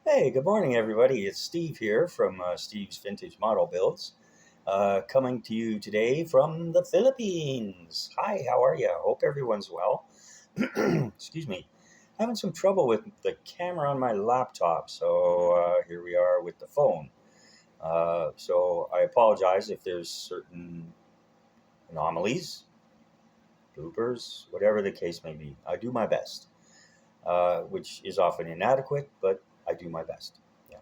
Hey, good morning, everybody. It's Steve here from Steve's Vintage Model Builds, coming to you today from the Philippines. Hi, how are you? Hope everyone's well. Excuse me. Having some trouble with the camera on my laptop, so here we are with the phone. So I apologize if there's certain anomalies, bloopers, whatever the case may be. I do my best, which is often inadequate, but I do my best. Yeah.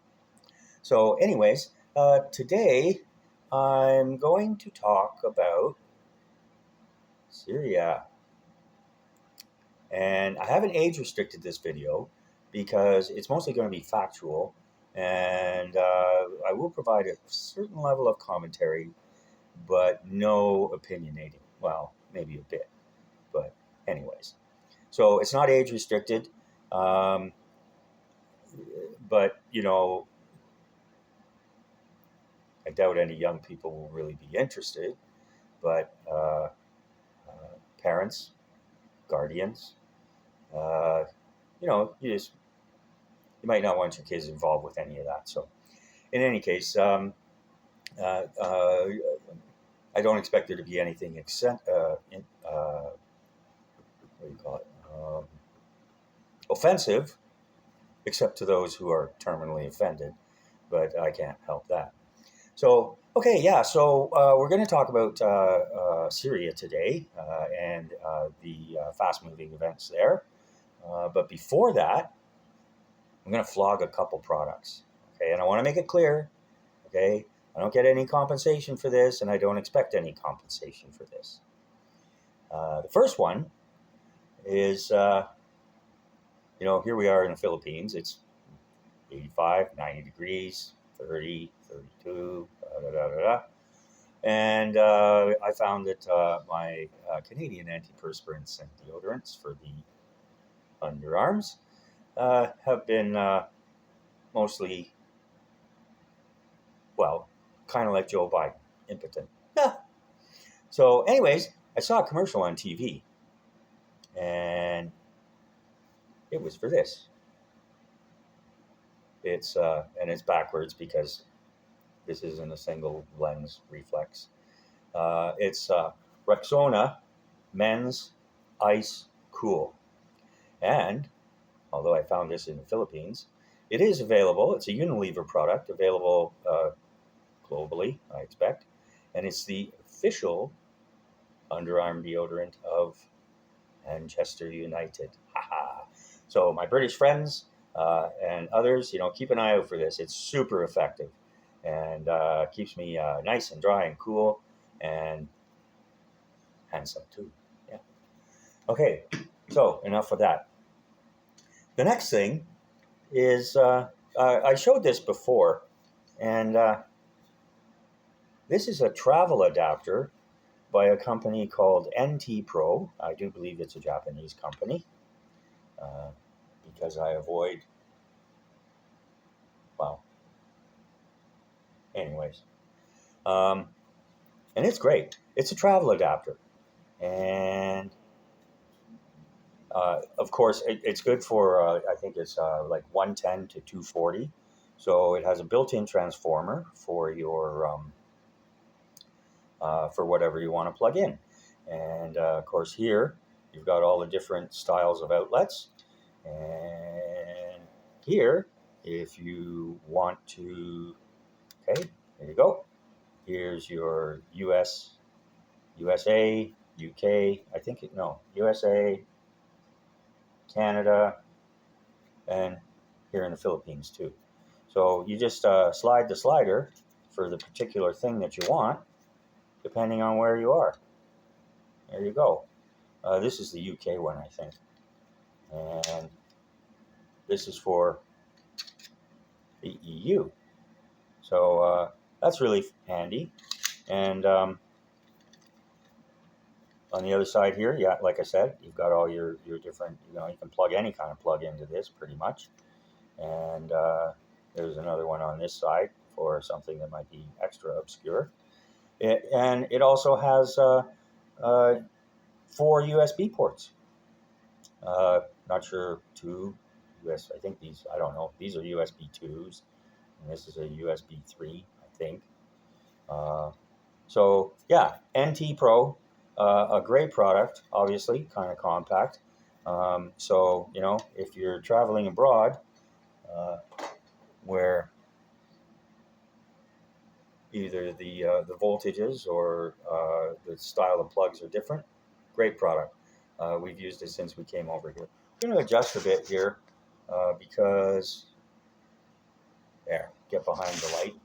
So, anyways, today I'm going to talk about Syria. And I haven't age restricted this video because it's mostly going to be factual. And I will provide a certain level of commentary, but no opinionating. Well, maybe a bit, but anyways. So it's not age restricted. Um, but, I doubt any young people will really be interested. But parents, guardians, uh, you might not want your kids involved with any of that. So, in any case, uh, uh, I don't expect there to be anything what do you call it, offensive, except to those who are terminally offended. But I can't help that. So, okay, yeah. So we're going to talk about Syria today and the fast-moving events there. But before that, I'm going to flog a couple products. Okay, and I want to make it clear. Okay, I don't get any compensation for this, and I don't expect any compensation for this. The first one is, here we are in the Philippines. It's 85, 90 degrees, 30, 32, da, da, da, da, da. And I found that my Canadian antiperspirants and deodorants for the underarms have been mostly, well, kind of like Joe Biden, impotent. So, anyways, I saw a commercial on TV, and it was for this. It's backwards because this isn't a single lens reflex. It's Rexona Men's Ice Cool, and although I found this in the Philippines, it is available. It's a Unilever product, available globally, I expect, and it's the official underarm deodorant of Manchester United. Haha. So my British friends and others, keep an eye out for this. It's super effective and keeps me nice and dry and cool and handsome too. Yeah. Okay. So enough of that. The next thing is I showed this before, and this is a travel adapter by a company called NT Pro. I do believe it's a Japanese company uh, because I avoid, well, anyways. Um, and it's great. It's a travel adapter. And of course, it's good for, I think it's like 110 to 240. So it has a built in transformer for for whatever you want to plug in. And of course, here you've got all the different styles of outlets. And here, if you want to, okay, there you go. Here's your USA, UK, I think no, USA, Canada, and here in the Philippines too. So you just slide the slider for the particular thing that you want, depending on where you are. There you go. This is the UK one, I think. And this is for the EU. So that's really handy. And on the other side here, yeah, like I said, you've got all your different, you can plug any kind of plug into this pretty much. And there's another one on this side for something that might be extra obscure. And it also has 4 USB ports. Not sure, 2, US. I think these. I don't know. These are USB 2s, and this is a USB 3. I think. Uh, so yeah, NT Pro, a great product. Obviously, kind of compact. So if you're traveling abroad, uh, where either the voltages or the style of plugs are different, great product. We've used it since we came over here. I'm going to adjust a bit here because there, get behind the light.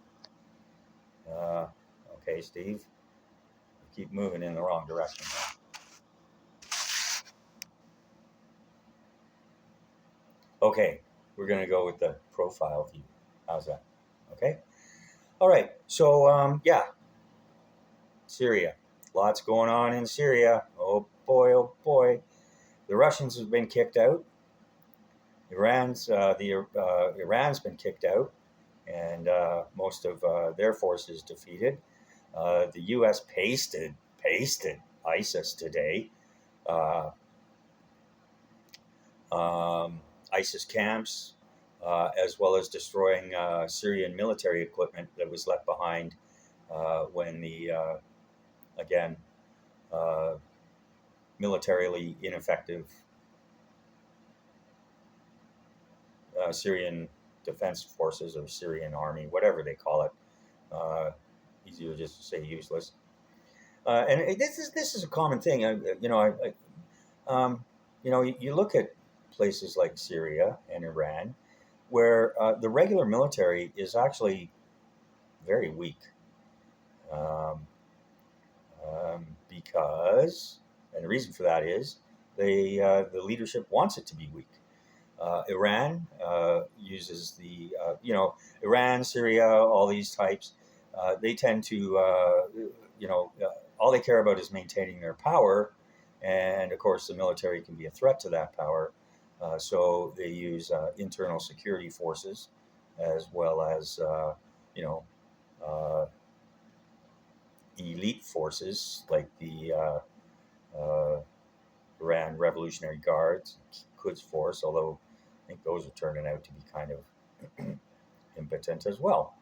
Uh, okay, Steve, keep moving in the wrong direction. Okay, we're going to go with the profile view. How's that? Okay. All right. So yeah, Syria. Lots going on in Syria. Oh boy, oh boy. The Russians have been kicked out. Iran's been kicked out, and most of their forces defeated. The U.S. pasted ISIS today. Uh, ISIS camps, as well as destroying Syrian military equipment that was left behind when the again uh, militarily ineffective Syrian defense forces or Syrian army, whatever they call it. Uh, Easier just to say useless. And this is a common thing. You look at places like Syria and Iran, where the regular military is actually very weak, um, because, and the reason for that is the leadership wants it to be weak. Iran uses Iran, Syria, all these types. They tend to, all they care about is maintaining their power. And of course, the military can be a threat to that power. So they use internal security forces as well as, uh, elite forces like the Iran Revolutionary Guards, Quds Force, although I think those are turning out to be kind of impotent as well.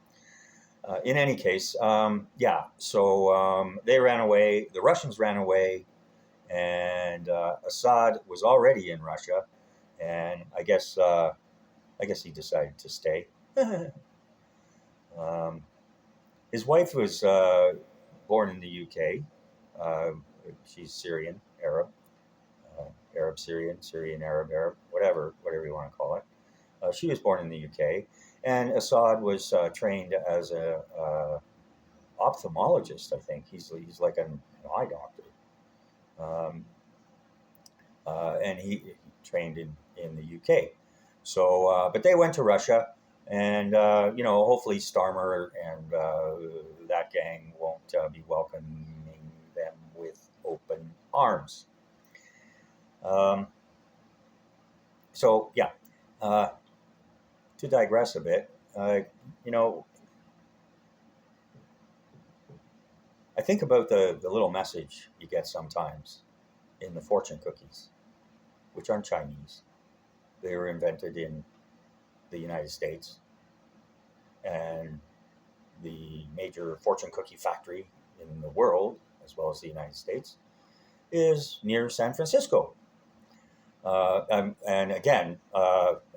In any case, yeah, so they ran away, the Russians ran away, and Assad was already in Russia, and I guess he decided to stay. um, his wife was born in the UK. She's Syrian, Arab, Arab Syrian, Syrian Arab, whatever you want to call it. She was born in the UK, and Assad was trained as a ophthalmologist. I think he's like an eye doctor, um, and he trained in the UK. So, but they went to Russia, and hopefully Starmer and that gang won't be welcoming them with open arms. So yeah, to digress a bit, I think about the little message you get sometimes in the fortune cookies, which aren't Chinese. They were invented in the United States, and the major fortune cookie factory in the world, as well as the United States, is near San Francisco. And again,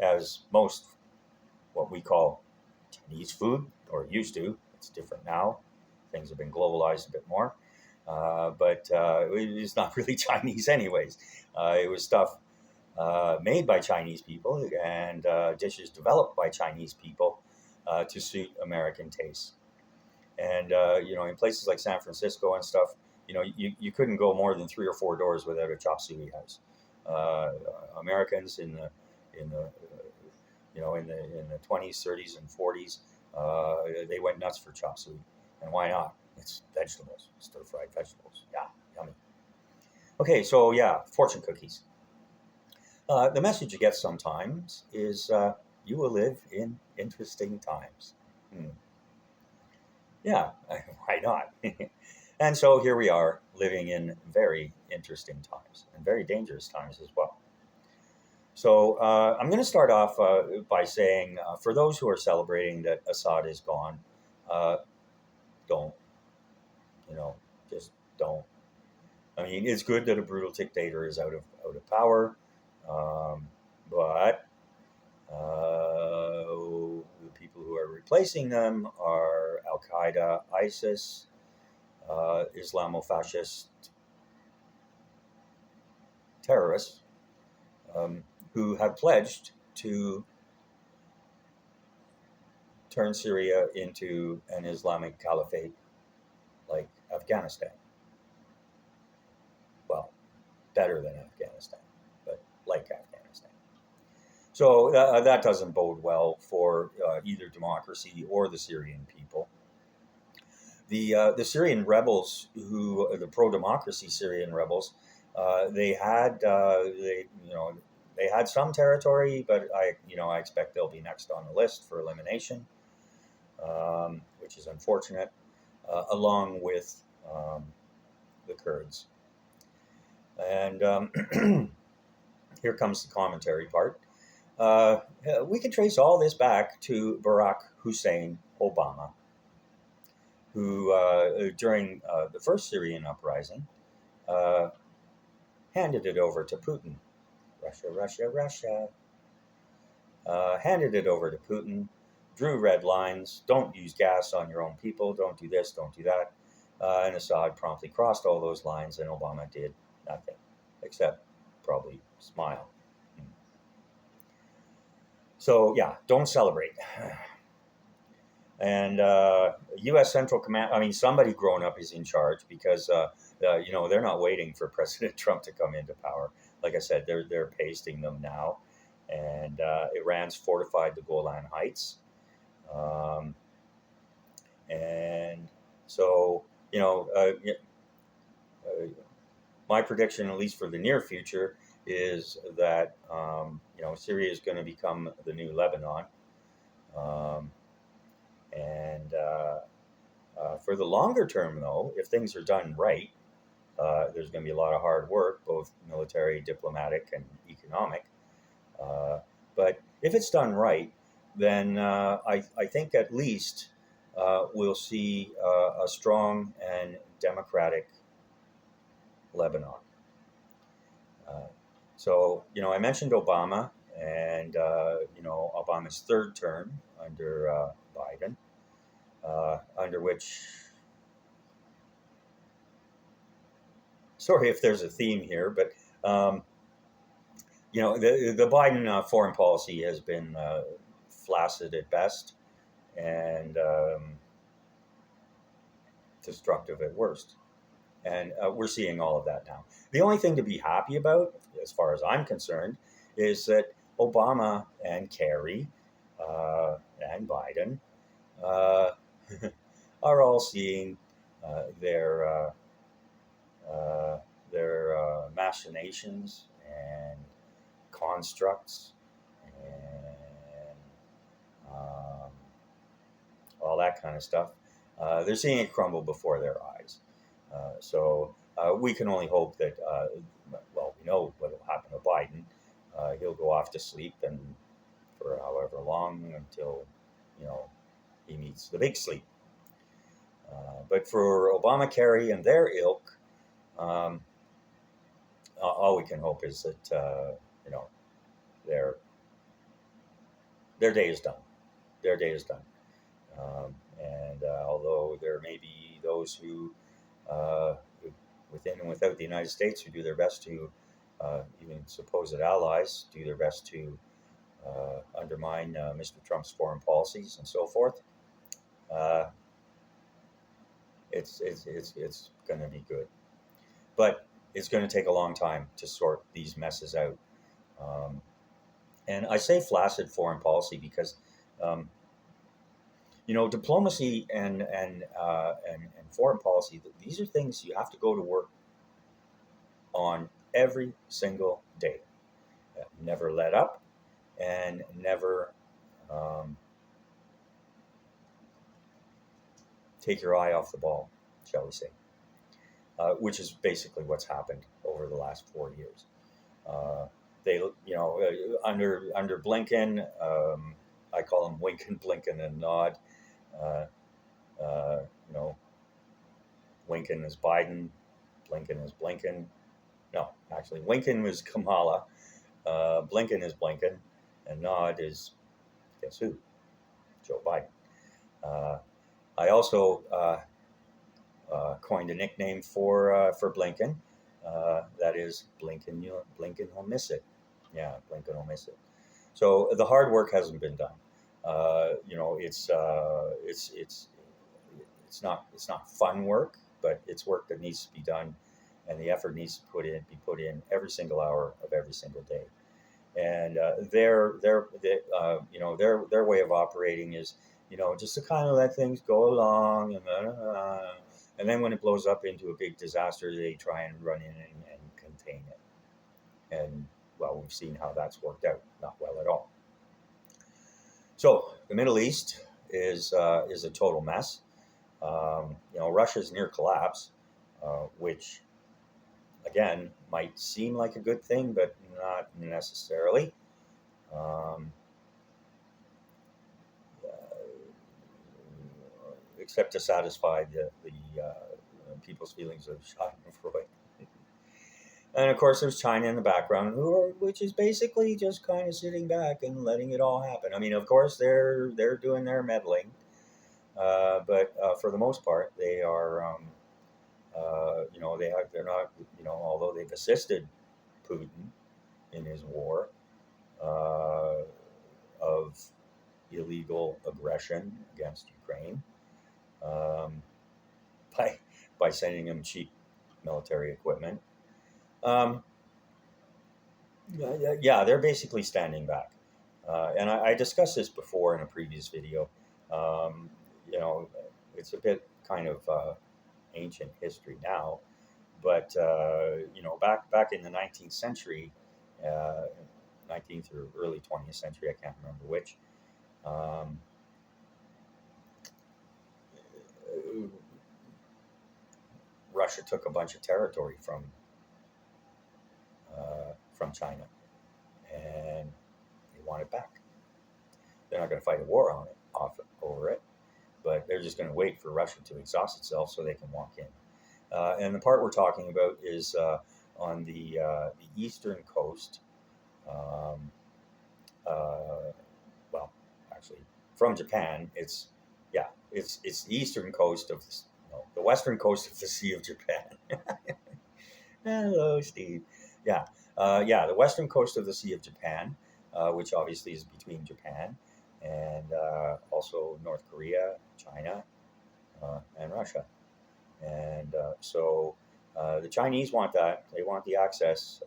as most what we call Chinese food, or used to, it's different now. Things have been globalized a bit more. But it's not really Chinese, anyways. It was stuff made by Chinese people and dishes developed by Chinese people to suit American tastes. And in places like San Francisco and stuff, you couldn't go more than 3 or 4 doors without a chop suey house. Americans in the 20s, 30s, and 40s, they went nuts for chop suey, and why not? It's vegetables, stir-fried vegetables. Yeah, yummy. Okay, so yeah, fortune cookies. The message you get sometimes is you will live in interesting times. Yeah, why not? And so here we are living in very interesting times and very dangerous times as well. So I'm going to start off by saying, for those who are celebrating that Assad is gone, uh, don't, you know, just don't. I mean, it's good that a brutal dictator is out of power, but the people who are replacing them are Al Qaeda, ISIS, Islamofascist terrorists um, who have pledged to turn Syria into an Islamic caliphate like Afghanistan. Well, better than Afghanistan, but like Afghanistan. So that doesn't bode well for either democracy or the Syrian people. The Syrian rebels, the pro-democracy Syrian rebels, they had some territory, but I expect they'll be next on the list for elimination, which is unfortunate, along with the Kurds. And here comes the commentary part. We can trace all this back to Barack Hussein Obama, who, during the first Syrian uprising, uh, handed it over to Putin. Russia, Russia, Russia. Handed it over to Putin, drew red lines. Don't use gas on your own people. Don't do this. Don't do that. And Assad promptly crossed all those lines, and Obama did nothing except probably smile. So, yeah, don't celebrate. And U.S. Central Command, I mean, somebody grown up is in charge because, they're not waiting for President Trump to come into power. Like I said, they're pasting them now. And Iran's fortified the Golan Heights. And so, my prediction, at least for the near future, is that, Syria is going to become the new Lebanon. And for the longer term, though, if things are done right, there's going to be a lot of hard work, both military, diplomatic, and economic. But if it's done right, then I think at least we'll see a strong and democratic Lebanon. So, I mentioned Obama and, Obama's third term under Biden, under which, sorry if there's a theme here, but, the Biden foreign policy has been flaccid at best and destructive at worst. And we're seeing all of that now. The only thing to be happy about, as far as I'm concerned, is that Obama and Kerry and Biden are all seeing their machinations and constructs and all that kind of stuff. They're seeing it crumble before their eyes. So we can only hope that, we know what will happen to Biden. He'll go off to sleep and for however long until, he meets the big sleep. But for Obama, Kerry, and their ilk, all we can hope is that, their day is done. Their day is done. And although there may be those who, within and without the United States, who do their best to, even supposed allies, do their best to undermine Mr. Trump's foreign policies and so forth, it's going to be good. But it's going to take a long time to sort these messes out. And I say flaccid foreign policy because, diplomacy and foreign policy, these are things you have to go to work on every single day. Never let up and never take your eye off the ball, shall we say, which is basically what's happened over the last 4 years. they, under Blinken, I call him Winken, Blinken, and Nod. Uh, uh, you know, Winken is Biden, Blinken is Blinken. No, actually, Winken was Kamala, Blinken is Blinken, and Nod is, guess who? Joe Biden. Uh, I also coined a nickname for Blinken. That is Blinken. Blinken will miss it. Yeah, Blinken will miss it. So the hard work hasn't been done. It's not fun work, but it's work that needs to be done, and the effort needs to be put in every single hour of every single day. And their way of operating is, just to kind of let things go along, and then when it blows up into a big disaster, they try and run in and contain it. And well, we've seen how that's worked out, not well at all. So the Middle East is a total mess. Russia's near collapse, which again might seem like a good thing, but not necessarily. Except to satisfy the people's feelings of Schadenfreude. And of course, there's China in the background, which is basically just kind of sitting back and letting it all happen. I mean, of course, they're doing their meddling, but for the most part, they are. They're not. Although they've assisted Putin in his war of illegal aggression against Ukraine, by sending him cheap military equipment. They're basically standing back. And I discussed this before in a previous video. It's a bit kind of ancient history now, but back in the 19th century, 19th or early 20th century, I can't remember which. Russia took a bunch of territory from China, and they want it back. They're not going to fight a war over it, but they're just going to wait for Russia to exhaust itself so they can walk in. And the part we're talking about is on the eastern coast. Actually, from Japan, it's the eastern coast of the western coast of the Sea of Japan. Hello, Steve. The western coast of the Sea of Japan, which obviously is between Japan and also North Korea, China, and Russia. And so the Chinese want that. They want the access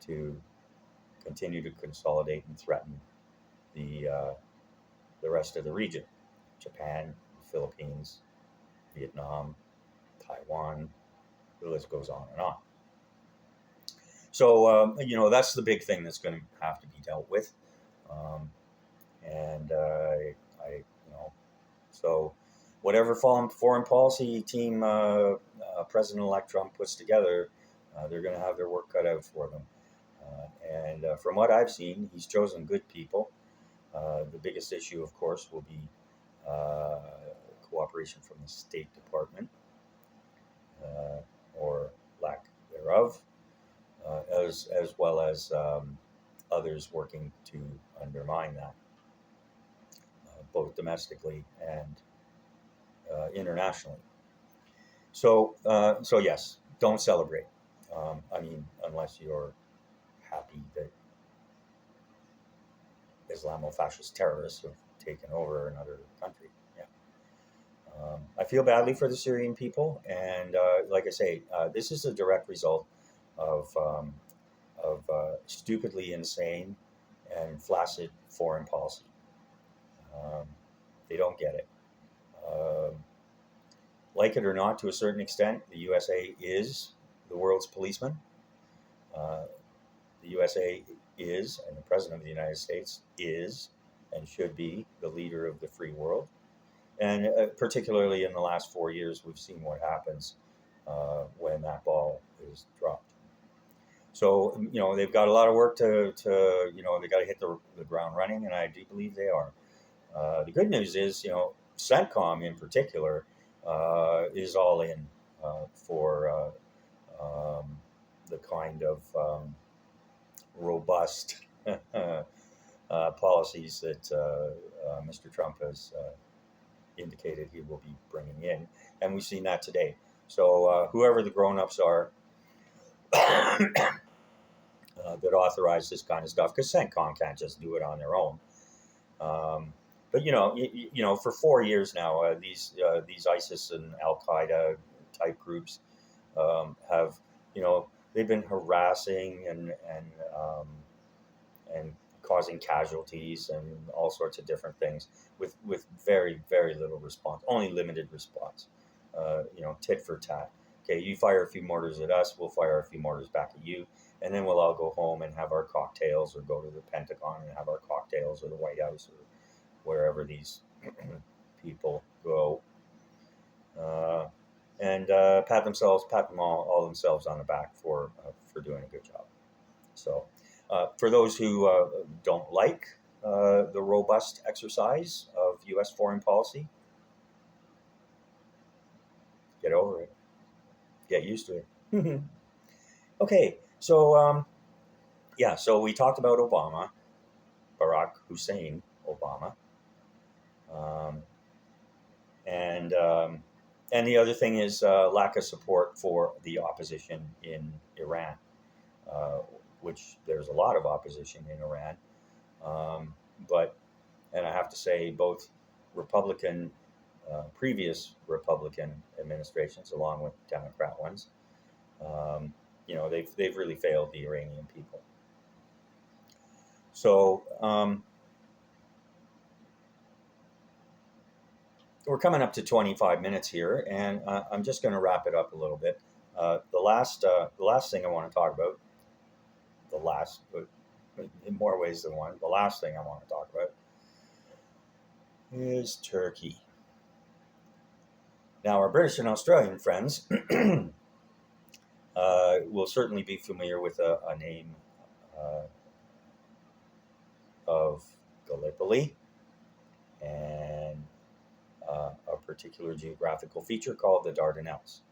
to continue to consolidate and threaten the rest of the region: Japan, Philippines, Vietnam, Taiwan. The list goes on and on. So that's the big thing that's going to have to be dealt with, so whatever foreign policy team President-elect Trump puts together, they're going to have their work cut out for them. And from what I've seen, he's chosen good people. The biggest issue, of course, will be cooperation from the State Department, or lack thereof, as well as others working to undermine that, both domestically and internationally. So yes, don't celebrate. Unless you're happy that Islamofascist terrorists have taken over another country. Yeah. I feel badly for the Syrian people, and like I say, this is a direct result of stupidly insane and flaccid foreign policy. They don't get it. Like it or not, to a certain extent, the USA is the world's policeman. The USA is, and the President of the United States is, and should be, the leader of the free world. And particularly in the last 4 years, we've seen what happens when that ball is dropped. So, they've got a lot of work to they got to hit the ground running, and I do believe they are. The good news is, CENTCOM in particular is all in for the kind of robust policies that Mr. Trump has indicated he will be bringing in, and we've seen that today. So whoever the grown-ups are that authorize this kind of stuff, because CENTCOM can't just do it on their own. But for 4 years now, these ISIS and Al Qaeda type groups have, they've been harassing and causing casualties and all sorts of different things with very, very little response, only limited response. Tit for tat. Okay, you fire a few mortars at us, we'll fire a few mortars back at you, and then we'll all go home and have our cocktails, or go to the Pentagon and have our cocktails, or the White House, or wherever these people go, and pat them all themselves on the back for doing a good job. So, for those who don't like the robust exercise of U.S. foreign policy, get over it. Get used to it. Okay, so so we talked about Obama, Barack Hussein Obama, and the other thing is lack of support for the opposition in Iran, which there's a lot of opposition in Iran, and I have to say both Republican. Previous Republican administrations, along with Democrat ones, they've really failed the Iranian people. So we're coming up to 25 minutes here, and I'm just going to wrap it up a little bit. The last thing I want to talk about, in more ways than one, the last thing I want to talk about is Turkey. Now, our British and Australian friends will certainly be familiar with a name of Gallipoli and a particular geographical feature called the Dardanelles.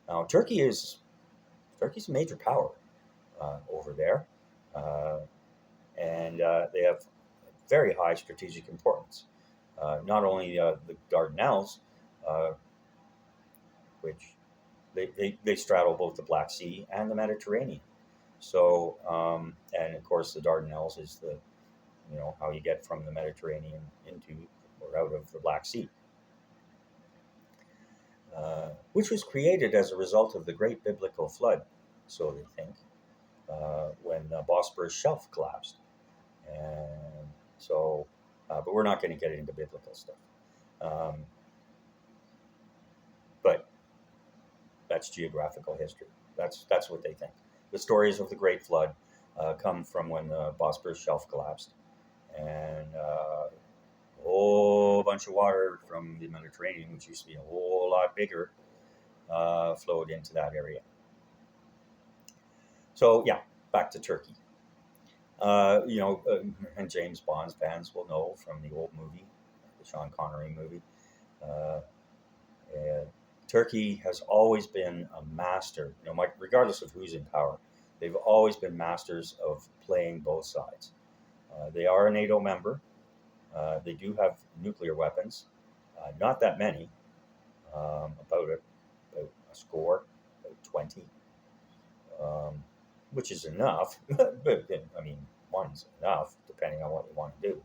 Now, Turkey's a major power over there, and they have very high strategic importance. Not only the Dardanelles, which they straddle both the Black Sea and the Mediterranean. So, and of course, the Dardanelles is how you get from the Mediterranean into or out of the Black Sea, which was created as a result of the Great Biblical Flood, so they think, when the Bosporus Shelf collapsed. And so, but we're not going to get into biblical stuff. But that's geographical history. That's what they think. The stories of the Great Flood come from when the Bosporus Shelf collapsed, and a whole bunch of water from the Mediterranean, which used to be a whole lot bigger, flowed into that area. So back to Turkey. And James Bond's fans will know from the old movie, the Sean Connery movie. Turkey has always been a master, regardless of who's in power. They've always been masters of playing both sides. They are a NATO member. They do have nuclear weapons, not that many, about a score, about 20, which is enough. But one's enough, depending on what you want to do.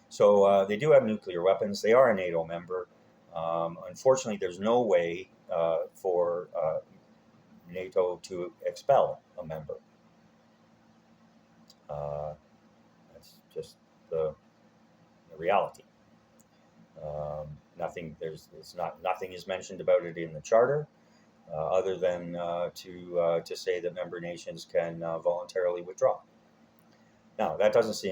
So they do have nuclear weapons. They are a NATO member. Unfortunately, there's no way for NATO to expel a member. That's just the reality. Nothing is mentioned about it in the charter, other than to say that member nations can voluntarily withdraw. Now, that doesn't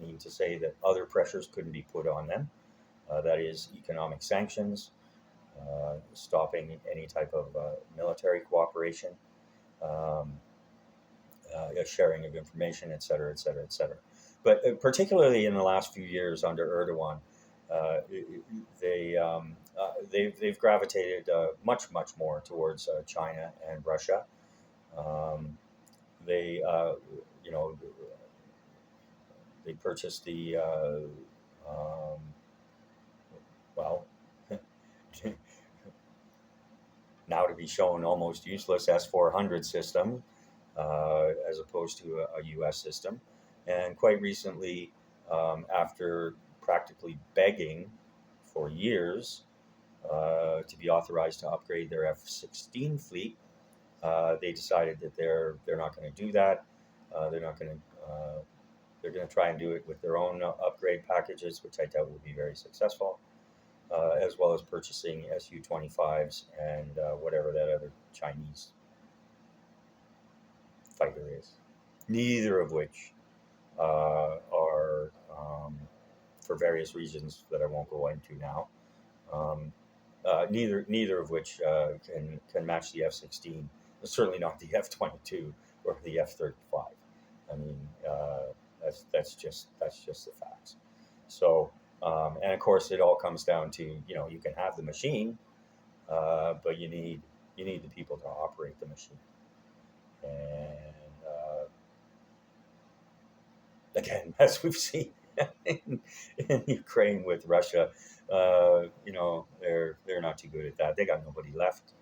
mean to say that other pressures couldn't be put on them. That is, economic sanctions, stopping any type of military cooperation, um, sharing of information, et cetera, et cetera, et cetera. But particularly in the last few years under Erdogan, they've gravitated much more towards China and Russia. Um, they you know they purchased the um, well now to be shown almost useless S-400 system as opposed to a US system. And quite recently, after practically begging for years to be authorized to upgrade their F-16 fleet, they decided that they're not going to do that. They're not going to. They're going to try and do it with their own upgrade packages, which I doubt will be very successful, as well as purchasing Su-25s and whatever that other Chinese fighter is. Neither of which are, for various reasons that I won't go into now. Neither of which can match the F-16. Certainly not the F-22 or the F-35. I mean, that's just the facts. So, and of course, it all comes down to you can have the machine, but you need the people to operate the machine. And again, as we've seen in Ukraine with Russia, they're not too good at that. They got nobody left,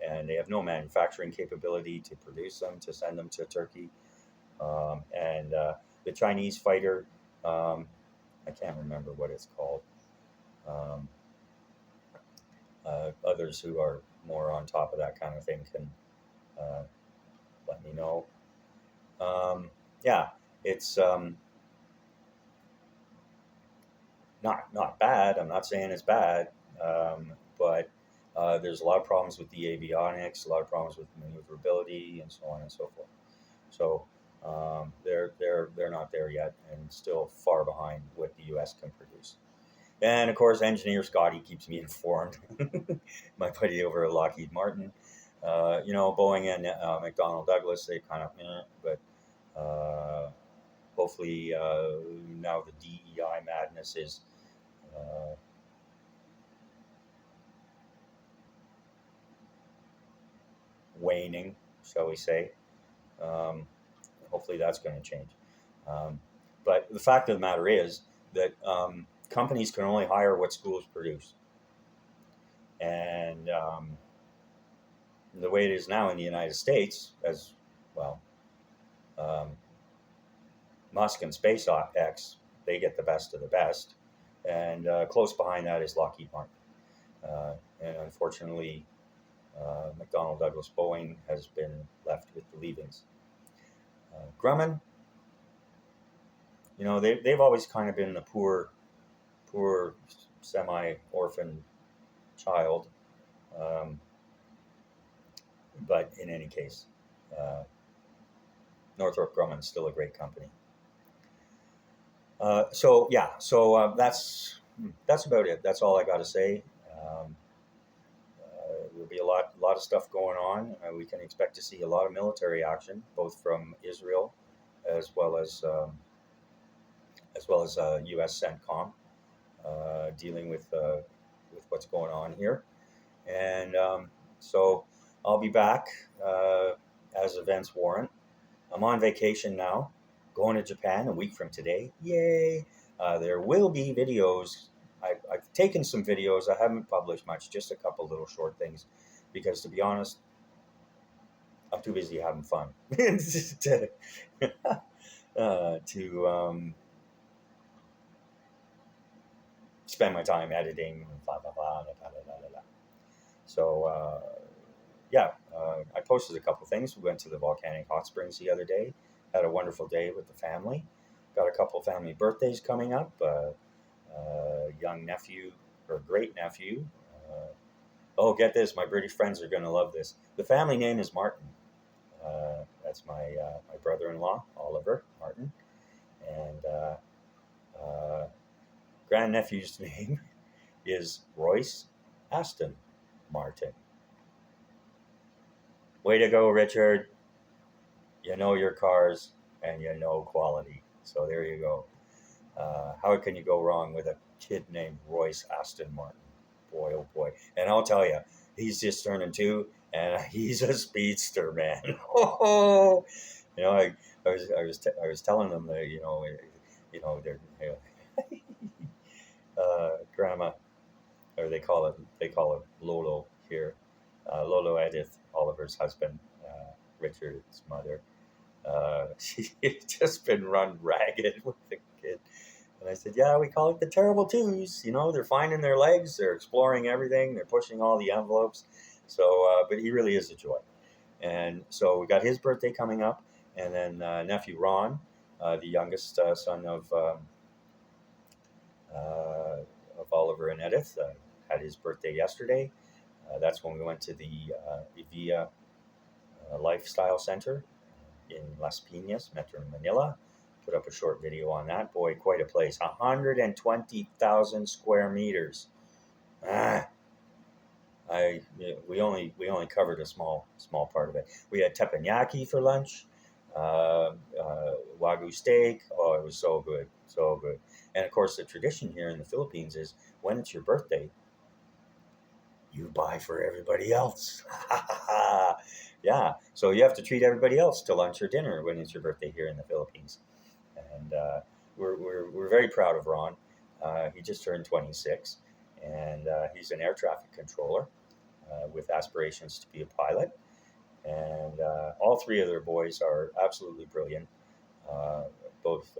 and they have no manufacturing capability to produce them to send them to Turkey. And the Chinese fighter, I can't remember what it's called. Um, Others who are more on top of that kind of thing can let me know. Yeah, it's not bad. I'm not saying it's bad, but there's a lot of problems with the avionics, a lot of problems with maneuverability, and so on and so forth. So they're not there yet, and still far behind what the U.S. can produce. And of course, engineer Scotty keeps me informed. My buddy over at Lockheed Martin, Boeing and McDonnell Douglas, they kind of, but hopefully now the DEI madness is waning, shall we say. Um, Hopefully that's going to change. But the fact of the matter is that companies can only hire what schools produce. And the way it is now in the United States, as well, um, Musk and SpaceX, they get the best of the best. And close behind that is Lockheed Martin. And unfortunately, McDonnell Douglas Boeing has been left with the leavings. Grumman, they've always kind of been the poor semi-orphan child. But in any case, Northrop Grumman's still a great company. So that's about it. That's all I got to say. There'll be a lot of stuff going on. We can expect to see a lot of military action, both from Israel as well as U.S. CENTCOM, dealing with what's going on here. And so I'll be back as events warrant. I'm on vacation now, going to Japan a week from today. Yay! There will be videos. I've taken some videos. I haven't published much, just a couple little short things, because to be honest, I'm too busy having fun to spend my time editing. Blah, blah, blah, blah, blah, blah, blah. So I posted a couple things. We went to the volcanic hot springs the other day. Had a wonderful day with the family. Got a couple family birthdays coming up. Young nephew or great nephew. Get this! My British friends are going to love this. The family name is Martin. That's my brother-in-law, Oliver Martin, and grandnephew's name is Royce Aston Martin. Way to go, Richard. You know your cars and you know quality. So there you go. How can you go wrong with a kid named Royce Aston Martin? Boy, oh boy. And I'll tell you, he's just turning 2 and he's a speedster, man. Oh, you know, I was telling them that, they're, grandma, or they call it Lolo here. Lolo Edith, Oliver's husband, Richard's mother. She's just been run ragged with the kid. And I said, yeah, we call it the terrible twos. They're finding their legs, they're exploring everything, they're pushing all the envelopes. So, but he really is a joy. And so we got his birthday coming up, and then nephew Ron, the youngest son of Oliver and Edith, had his birthday yesterday. That's when we went to the Evia Lifestyle Center in Las Piñas, Metro Manila. Put up a short video on that. Boy, quite a place. 120,000 square meters. We only covered a small part of it. We had teppanyaki for lunch, wagyu steak. Oh, it was so good, so good. And of course, the tradition here in the Philippines is when it's your birthday, you buy for everybody else. Yeah, so you have to treat everybody else to lunch or dinner when it's your birthday here in the Philippines. And we're very proud of Ron. He just turned 26, and he's an air traffic controller with aspirations to be a pilot. And all 3 of their boys are absolutely brilliant. Both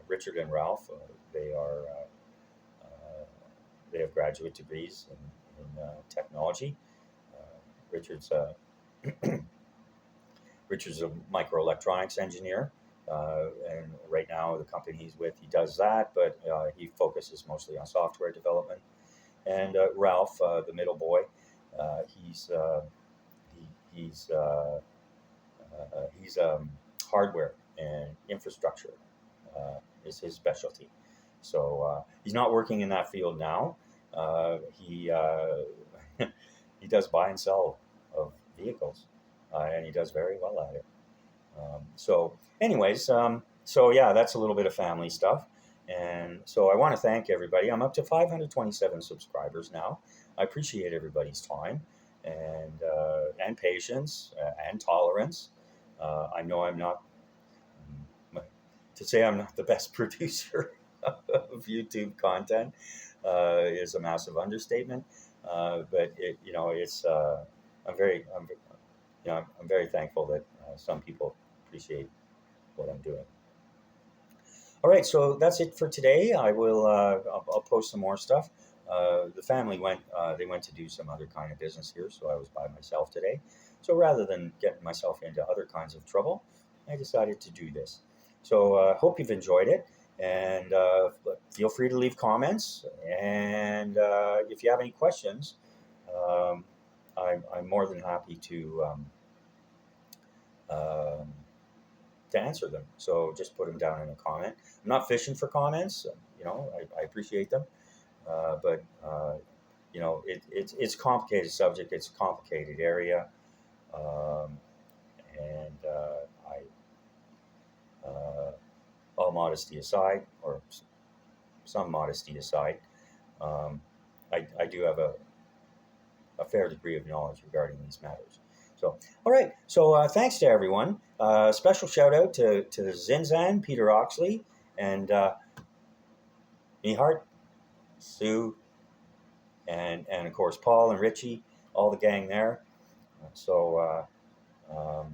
Richard and Ralph, they have graduate degrees in technology. Richard's Richard's a microelectronics engineer, and right now the company he's with, he does that, but he focuses mostly on software development. And Ralph, the middle boy, he's hardware and infrastructure is his specialty. So he's not working in that field now. He he does buy and sell of vehicles, and he does very well at it. So yeah, that's a little bit of family stuff. And so I want to thank everybody. I'm up to 527 subscribers now. I appreciate everybody's time and patience and tolerance. I know I'm not to say I'm not the best producer of YouTube content is a massive understatement. But it's I'm very thankful that some people appreciate what I'm doing. All right, so that's it for today. I'll post some more stuff. The family they went to do some other kind of business here, so I was by myself today. So rather than getting myself into other kinds of trouble, I decided to do this. So hope you've enjoyed it, and feel free to leave comments. And if you have any questions, I'm more than happy to answer them. So just put them down in a comment. I'm not fishing for comments. I appreciate them, but it's a complicated subject. It's a complicated area, and all modesty aside, or some modesty aside, I do have a fair degree of knowledge regarding these matters. So, all right. So, thanks to everyone. Special shout out to Zinzan, Peter Oxley, and Mihart, Sue, and of course Paul and Richie, all the gang there. So, I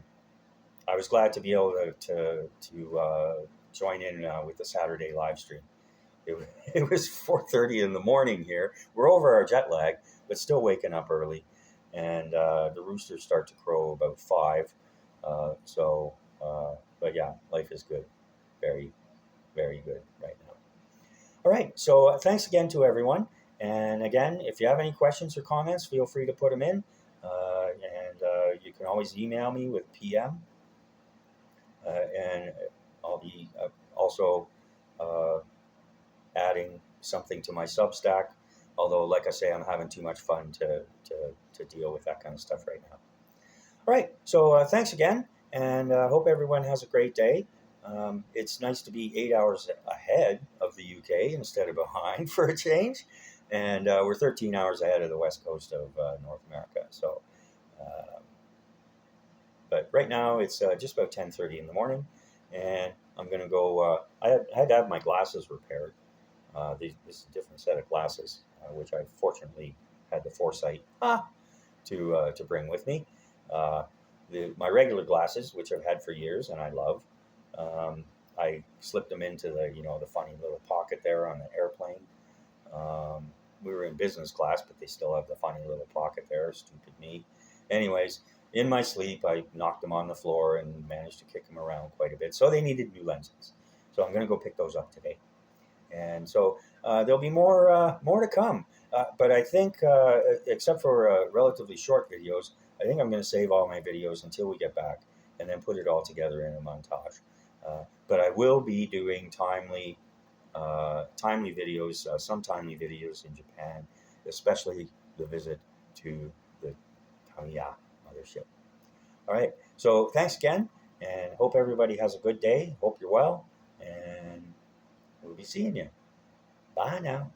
was glad to be able to join in with the Saturday live stream. It was 4:30 in the morning here. We're over our jet lag, but still waking up early. And the roosters start to crow about 5. But yeah, life is good. Very, very good right now. All right. So thanks again to everyone. And again, if you have any questions or comments, feel free to put them in. And you can always email me with PM. And I'll be also adding something to my Substack. Although, like I say, I'm having too much fun to deal with that kind of stuff right now. All right, so thanks again, and hope everyone has a great day. It's nice to be 8 hours ahead of the UK instead of behind for a change, and we're 13 hours ahead of the west coast of North America. So, but right now it's just about 10:30 in the morning, and I'm going to go. I had to have my glasses repaired. This is a different set of glasses, which I fortunately had the foresight to bring with me. Uh, my regular glasses, which I've had for years and I love, I slipped them into the funny little pocket there on the airplane. We were in business class, but they still have the funny little pocket there. Stupid me. Anyways, in my sleep, I knocked them on the floor and managed to kick them around quite a bit. So they needed new lenses. So I'm going to go pick those up today. And so there'll be more to come. But I think, except for relatively short videos, I think I'm going to save all my videos until we get back, and then put it all together in a montage. But I will be doing timely videos, some timely videos in Japan, especially the visit to the Tamiya mothership. All right. So thanks again, and hope everybody has a good day. Hope you're well, and we'll be seeing you. Bye now.